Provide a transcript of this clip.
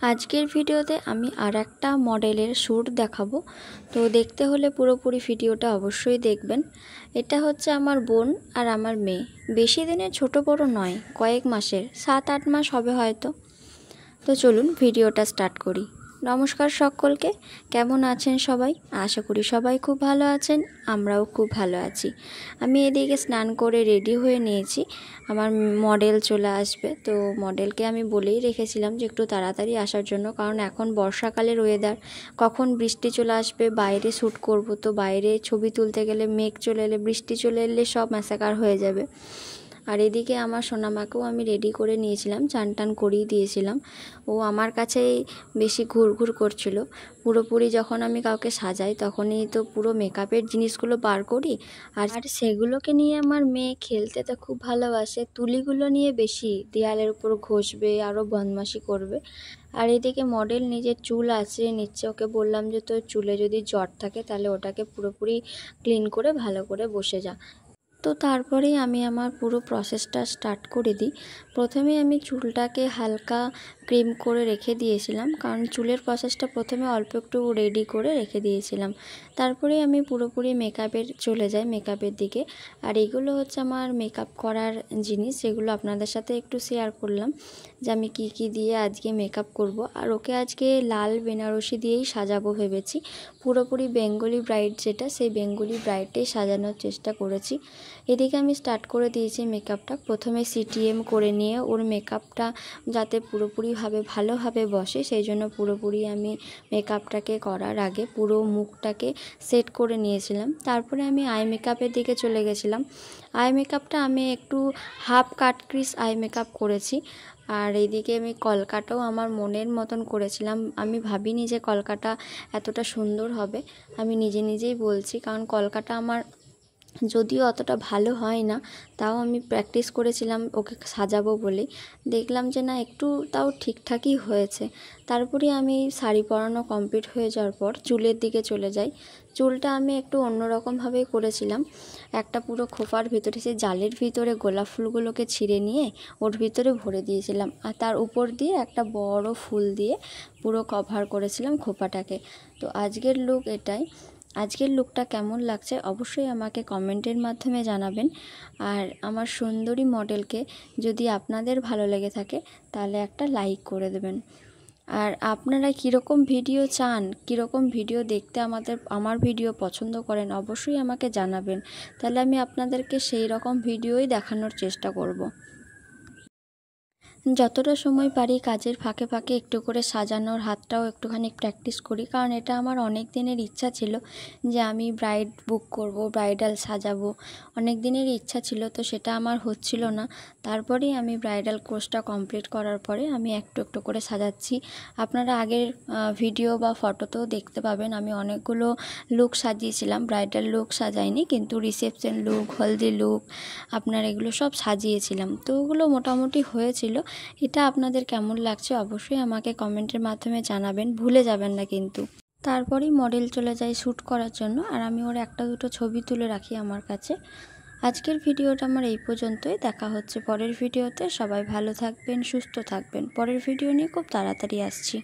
আজকের ভিডিওতে আমি আরেকটা মডেলের শ্যুট দেখাবো। তো দেখতে হলে পুরোপুরি ভিডিওটা অবশ্যই দেখবেন। এটা হচ্ছে আমার বোন আর আমার মেয়ে, বেশি দিনের ছোট বড় নয়, কয়েক মাসের, 7-8 মাস হবে হয়তো। তো চলুন ভিডিওটা স্টার্ট করি। নমস্কার সকলকে, কেমন আছেন সবাই? আশা করি সবাই খুব ভালো আছেন, আমরাও খুব ভালো আছি। আমি এদিকে স্নান করে রেডি হয়ে নিয়েছি, আমার মডেল চলে আসবে। তো মডেলকে আমি বলেই রেখেছিলাম যে একটু তাড়াতাড়ি আসার জন্য, কারণ এখন বর্ষাকালের ওয়েদার, কখন বৃষ্টি চলে আসবে, বাইরে শ্যুট করব, তো বাইরে ছবি তুলতে গেলে মেঘ চলে এলে, বৃষ্টি চলে এলে সব ম্যাসাকার হয়ে যাবে। আর এদিকে আমার সোনামাকেও আমি রেডি করে নিয়েছিলাম, চান টান করিয়ে দিয়েছিলাম। ও আমার কাছেই বেশি ঘুরঘুর করছিল। পুরোপুরি যখন আমি কাউকে সাজাই তখনই তো পুরো মেকআপের জিনিসগুলো বার করি, আর সেগুলোকে নিয়ে আমার মেয়ে খেলতে তো খুব ভালোবাসে। তুলিগুলো নিয়ে বেশি দেয়ালের উপর ঘষবে, আরও বদমাশি করবে। আর এদিকে মডেল নিজের চুল আঁচড়ে নিচ্ছে। ওকে বললাম যে তোর চুলে যদি জট থাকে তাহলে ওটাকে পুরোপুরি ক্লিন করে ভালো করে বসে যা। তো তারপরেই আমি আমার পুরো প্রসেসটা স্টার্ট করে দিই। প্রথমে আমি চুলটাকে হালকা ক্রিম করে রেখে দিয়েছিলাম, কারণ চুলের প্রসেসটা প্রথমে অল্প একটু রেডি করে রেখে দিয়েছিলাম। তারপরে আমি পুরোপুরি মেকআপের চলে যাই, মেকআপের দিকে। আর এগুলো হচ্ছে আমার মেকআপ করার জিনিস, যেগুলো আপনাদের সাথে একটু শেয়ার করলাম যে আমি কি কি দিয়ে আজকে মেকআপ করব। আর ওকে আজকে লাল বেনারসি দিয়েই সাজাবো ভেবেছি। পুরোপুরি বেঙ্গলি ব্রাইড যেটা, সেই বেঙ্গলি ব্রাইডটাই সাজানোর চেষ্টা করেছি। এদিকে আমি স্টার্ট করে দিয়েছি মেকআপটা। প্রথমে সিটিএম করে নিয়ে ওর মেকআপটা যাতে পুরোপুরিভাবে ভালোভাবে বসে, সেই জন্য পুরোপুরি আমি মেকআপটাকে করার আগে পুরো মুখটাকে সেট করে নিয়েছিলাম। তারপরে আমি আই মেকআপের দিকে চলে গেছিলাম। আই মেকআপটা আমি একটু হাফ কাট ক্রিস আই মেকআপ করেছি। আর এইদিকে আমি কলকাটাও আমার মনের মতন করেছিলাম। আমি ভাবিনি যে কলকাটা এতটা সুন্দর হবে, আমি নিজে নিজেই বলছি, কারণ কলকাটা আমার যদিও অতটা ভালো হয় না, তাও আমি প্র্যাকটিস করেছিলাম ওকে সাজাবো বলে। দেখলাম যে না, একটু তাও ঠিকঠাকই হয়েছে। তারপরে আমি শাড়ি পরানো কমপ্লিট হয়ে যাওয়ার পর চুলের দিকে চলে যাই। চুলটা আমি একটু অন্যরকমভাবেই করেছিলাম। একটা পুরো খোপার ভিতরে, সেই জালের ভিতরে গোলাপ ফুলগুলোকে ছিঁড়ে নিয়ে ওর ভিতরে ভরে দিয়েছিলাম, আর তার উপর দিয়ে একটা বড় ফুল দিয়ে পুরো কভার করেছিলাম খোপাটাকে। তো আজকের লুক এটাই। আজকের লুকটা কেমন লাগছে অবশ্যই আমাকে কমেন্টের মাধ্যমে জানাবেন। আর আমার সুন্দরী মডেলকে যদি আপনাদের ভালো লেগে থাকে তাহলে একটা লাইক করে দেবেন। আর আপনারা কীরকম ভিডিও চান, কীরকম ভিডিও দেখতে আমার ভিডিও পছন্দ করেন অবশ্যই আমাকে জানাবেন, তাহলে আমি আপনাদেরকে সেই রকম ভিডিওই দেখানোর চেষ্টা করব। যতটা সময় পারি কাজের ফাঁকে ফাঁকে একটু করে সাজানোর হাতটাও একটুখানি প্র্যাকটিস করি, কারণ এটা আমার অনেক দিনের ইচ্ছা ছিল যে আমি ব্রাইড বুক করব, ব্রাইডাল সাজাবো। অনেক দিনের ইচ্ছা ছিল, তো সেটা আমার হচ্ছিল না। তারপরেই আমি ব্রাইডাল কোর্সটা কমপ্লিট করার পরে আমি একটু একটু করে সাজাচ্ছি। আপনারা আগের ভিডিও বা ফটোতেও দেখতে পাবেন আমি অনেকগুলো লুক সাজিয়েছিলাম। ব্রাইডাল লুক সাজাইনি, কিন্তু রিসেপশন লুক, হলদি লুক, আপনার এগুলো সব সাজিয়েছিলাম। তো ওগুলো মোটামুটি হয়েছিল। এটা আপনাদের কেমন লাগছে অবশ্যই আমাকে কমেন্টের মাধ্যমে জানাবেন, ভুলে যাবেন না কিন্তু। তারপরেই মডেল চলে যায় শ্যুট করার জন্য, আর আমি ওর একটা দুটো ছবি তুলে রাখি আমার কাছে। আজকের ভিডিওটা আমার এই পর্যন্তই। দেখা হচ্ছে পরের ভিডিওতে। সবাই ভালো থাকবেন, সুস্থ থাকবেন। পরের ভিডিও নিয়ে খুব তাড়াতাড়ি আসছি।